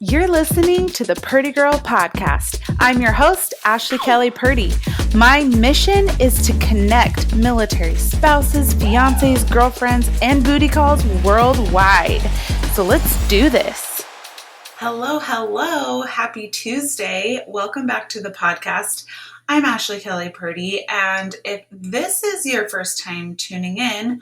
You're listening to the Purdy Girl Podcast. I'm your host, Ashley Kelly Purdy. My mission is to connect military spouses, fiancés, girlfriends, and booty calls worldwide. So let's do this. Hello. Happy Tuesday. Welcome back to the podcast. I'm Ashley Kelly Purdy, and if this is your first time tuning in,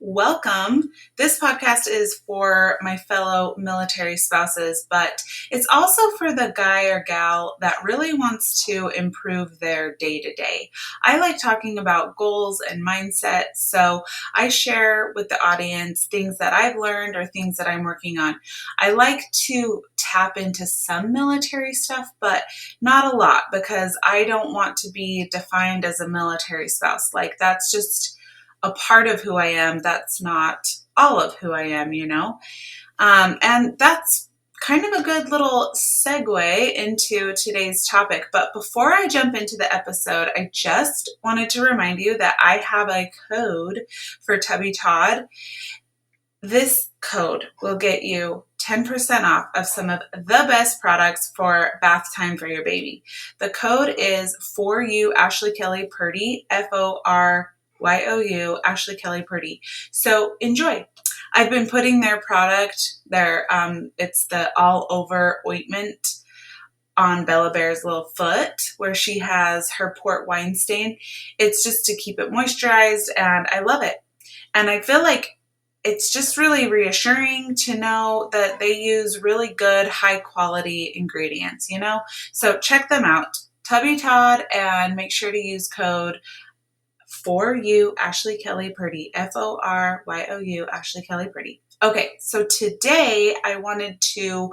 welcome. This podcast is for my fellow military spouses, but it's also for the guy or gal that really wants to improve their day-to-day. I like talking about goals and mindset, so I share with the audience things that I've learned or things that I'm working on. I like to tap into some military stuff, but not a lot, because I don't want to be defined as a military spouse. Like, that's just a part of who I am. That's not all of who I am, and that's kind of a good little segue into today's topic. But before I jump into the episode, I just wanted to remind you that I have a code for Tubby Todd. This code will get you 10% off of some of the best products for bath time for your baby. The code is for you, Ashley Kelly Purdy, FORYOU, Ashley Kelly Purdy. So enjoy. I've been putting their product, it's the all over ointment on Bella Bear's little foot where she has her port wine stain. It's just to keep it moisturized, and I love it. And I feel like it's just really reassuring to know that they use really good, high quality ingredients, So check them out, Tubby Todd, and make sure to use code for you, Ashley Kelly Purdy, FORYOU, Ashley Kelly Purdy. Okay, so today I wanted to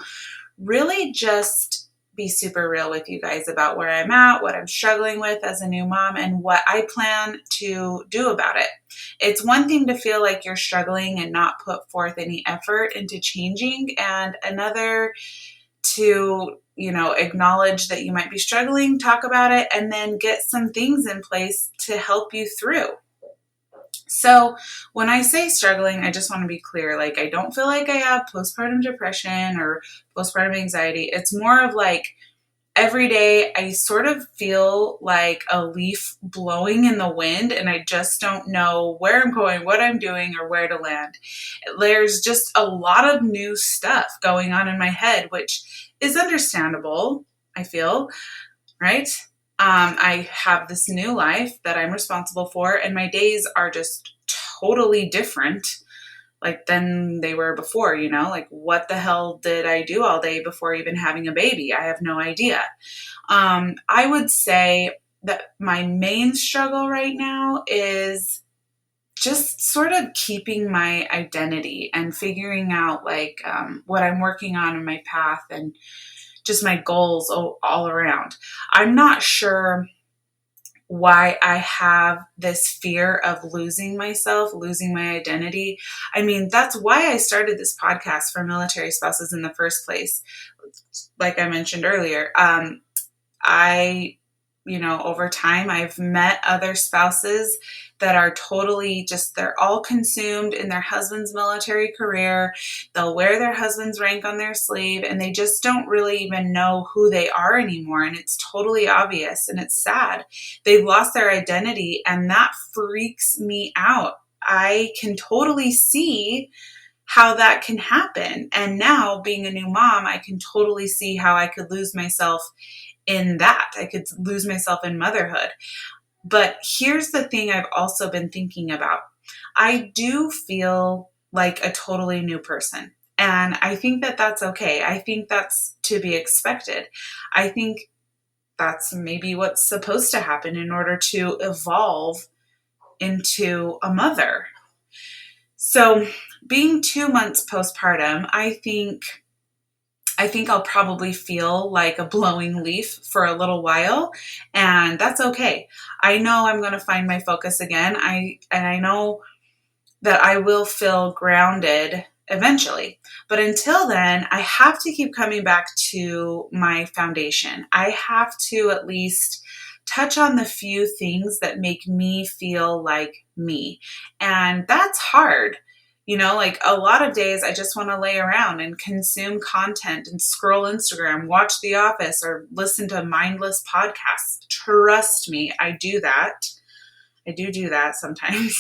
really just be super real with you guys about where I'm at, what I'm struggling with as a new mom, and what I plan to do about it. It's one thing to feel like you're struggling and not put forth any effort into changing, and another to acknowledge that you might be struggling, talk about it, and then get some things in place to help you through. So when I say struggling, I just want to be clear. Like, I don't feel like I have postpartum depression or postpartum anxiety. It's more of like every day I sort of feel like a leaf blowing in the wind, and I just don't know where I'm going, what I'm doing, or where to land. There's just a lot of new stuff going on in my head, which is understandable, I feel, right? I have this new life that I'm responsible for, and my days are just totally different than they were before, like what the hell did I do all day before even having a baby? I have no idea. I would say that my main struggle right now is just sort of keeping my identity and figuring out what I'm working on in my path and just my goals all around. I'm not sure why I have this fear of losing myself, losing my identity. I mean, that's why I started this podcast for military spouses in the first place. Like I mentioned earlier, over time, I've met other spouses that are totally they're all consumed in their husband's military career. They'll wear their husband's rank on their sleeve, and they just don't really even know who they are anymore. And it's totally obvious, and it's sad. They've lost their identity, and that freaks me out. I can totally see how that can happen. And now, being a new mom, I can totally see how I could lose myself in that. I could lose myself in motherhood. But here's the thing I've also been thinking about. I do feel like a totally new person. And I think that that's okay. I think that's to be expected. I think that's maybe what's supposed to happen in order to evolve into a mother. So being 2 months postpartum, I think I'll probably feel like a blowing leaf for a little while, and that's okay. I know I'm going to find my focus again. I know that I will feel grounded eventually. But until then, I have to keep coming back to my foundation. I have to at least touch on the few things that make me feel like me. And that's hard. Like a lot of days I just want to lay around and consume content and scroll Instagram, watch The Office, or listen to mindless podcasts. Trust me, I do that. I do that sometimes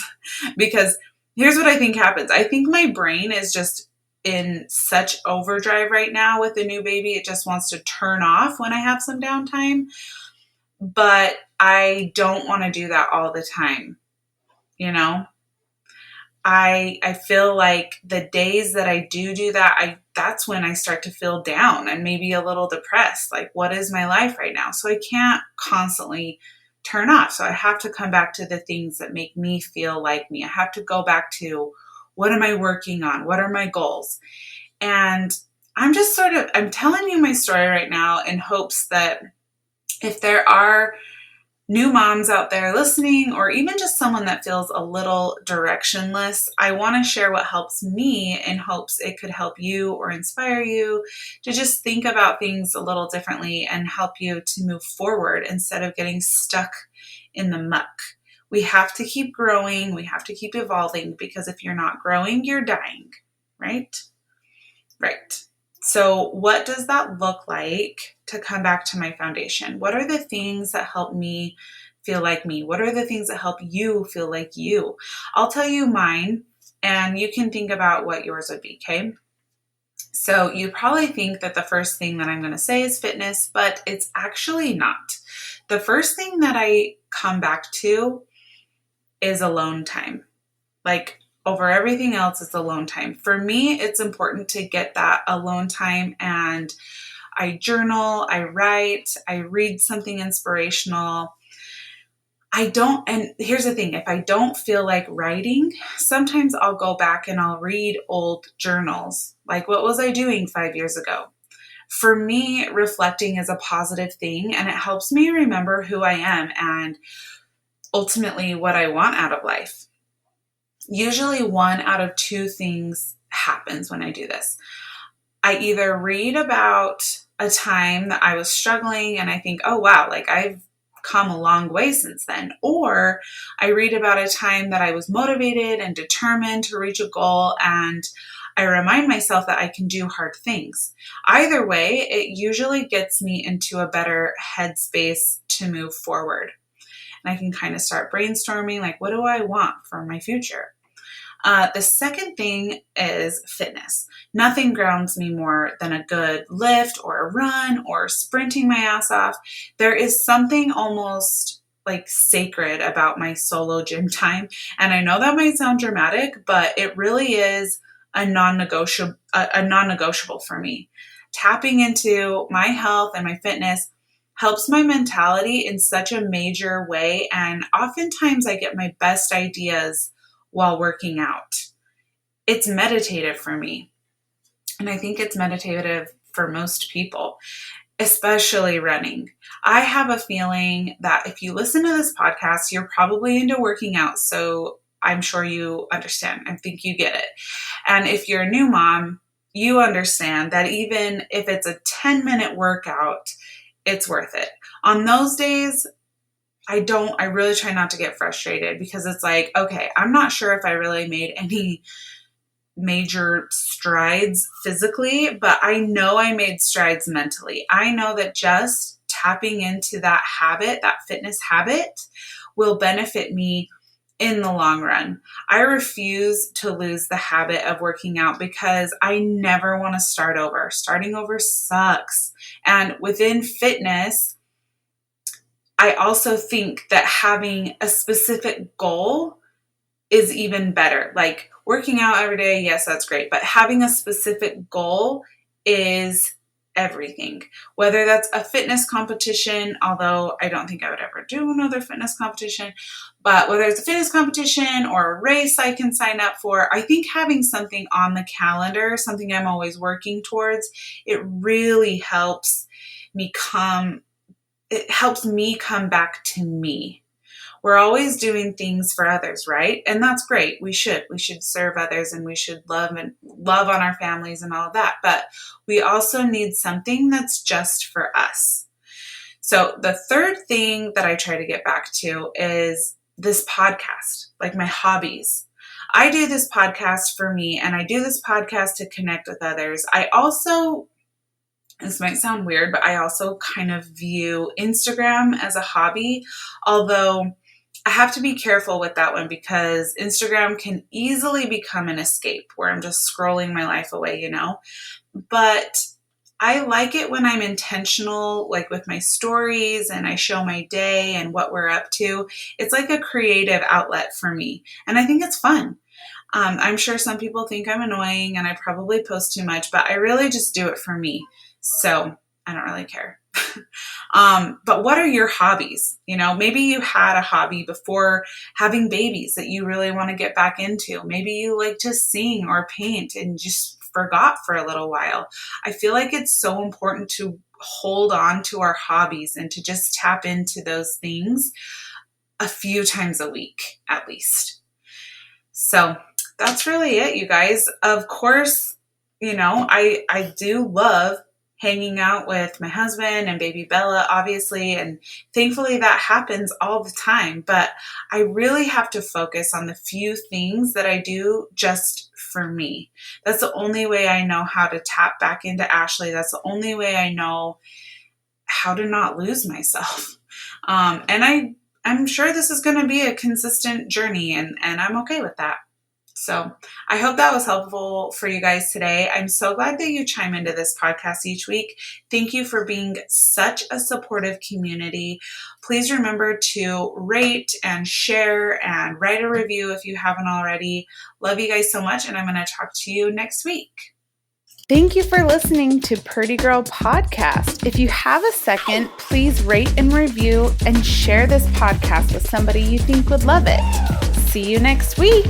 because here's what I think happens. I think my brain is just in such overdrive right now with the new baby. It just wants to turn off when I have some downtime, but I don't want to do that all the time. I feel like the days that I do that, that's when I start to feel down and maybe a little depressed. Like, what is my life right now? So I can't constantly turn off. So I have to come back to the things that make me feel like me. I have to go back to, what am I working on? What are my goals? And I'm telling you my story right now in hopes that if there are new moms out there listening, or even just someone that feels a little directionless, I want to share what helps me in hopes it could help you or inspire you to just think about things a little differently and help you to move forward instead of getting stuck in the muck. We have to keep growing. We have to keep evolving, because if you're not growing, you're dying, right? Right. So what does that look like to come back to my foundation? What are the things that help me feel like me? What are the things that help you feel like you? I'll tell you mine, and you can think about what yours would be, okay? So you probably think that the first thing that I'm going to say is fitness, but it's actually not. The first thing that I come back to is alone time. Like, over everything else, it's alone time. For me, it's important to get that alone time, and I journal, I write, I read something inspirational. And here's the thing, if I don't feel like writing, sometimes I'll go back and I'll read old journals. Like, what was I doing 5 years ago? For me, reflecting is a positive thing, and it helps me remember who I am and ultimately what I want out of life. Usually 1 out of 2 things happens when I do this. I either read about a time that I was struggling and I think, oh wow, like I've come a long way since then. Or I read about a time that I was motivated and determined to reach a goal, and I remind myself that I can do hard things. Either way, it usually gets me into a better headspace to move forward. And I can kind of start brainstorming, like, what do I want for my future? The second thing is fitness. Nothing grounds me more than a good lift or a run or sprinting my ass off. There is something almost like sacred about my solo gym time. And I know that might sound dramatic, but it really is a non-negotiable for me. Tapping into my health and my fitness helps my mentality in such a major way. And oftentimes I get my best ideas while working out. It's meditative for me. And I think it's meditative for most people, especially running. I have a feeling that if you listen to this podcast, you're probably into working out. So I'm sure you understand. I think you get it. And if you're a new mom, you understand that even if it's a 10-minute workout, it's worth it. On those days, I really try not to get frustrated, because it's like, okay, I'm not sure if I really made any major strides physically, but I know I made strides mentally. I know that just tapping into that habit, that fitness habit, will benefit me in the long run. I refuse to lose the habit of working out because I never want to start over. Starting over sucks. And within fitness, I also think that having a specific goal is even better. Like, working out every day, yes, that's great. But having a specific goal is everything. Whether that's a fitness competition, although I don't think I would ever do another fitness competition, but whether it's a fitness competition or a race I can sign up for, I think having something on the calendar, something I'm always working towards, it really helps me come back to me. We're always doing things for others, right? And that's great. We should serve others, and we should love on our families and all of that. But we also need something that's just for us. So the third thing that I try to get back to is this podcast, like my hobbies. I do this podcast for me, and I do this podcast to connect with others. This might sound weird, but I also kind of view Instagram as a hobby, although I have to be careful with that one because Instagram can easily become an escape where I'm just scrolling my life away, But I like it when I'm intentional, like with my stories, and I show my day and what we're up to. It's like a creative outlet for me, and I think it's fun. I'm sure some people think I'm annoying and I probably post too much, but I really just do it for me. So I don't really care. But what are your hobbies? Maybe you had a hobby before having babies that you really want to get back into. Maybe you like to sing or paint and just forgot for a little while. I feel like it's so important to hold on to our hobbies and to just tap into those things a few times a week at least. So that's really it, you guys. Of course, I do love hanging out with my husband and baby Bella, obviously, and thankfully that happens all the time. But I really have to focus on the few things that I do just for me. That's the only way I know how to tap back into Ashley. That's the only way I know how to not lose myself. And I'm sure this is going to be a consistent journey, and I'm okay with that. So I hope that was helpful for you guys today. I'm so glad that you chime into this podcast each week. Thank you for being such a supportive community. Please remember to rate and share and write a review if you haven't already. Love you guys so much, and I'm going to talk to you next week. Thank you for listening to Purdy Girl Podcast. If you have a second, please rate and review and share this podcast with somebody you think would love it. See you next week.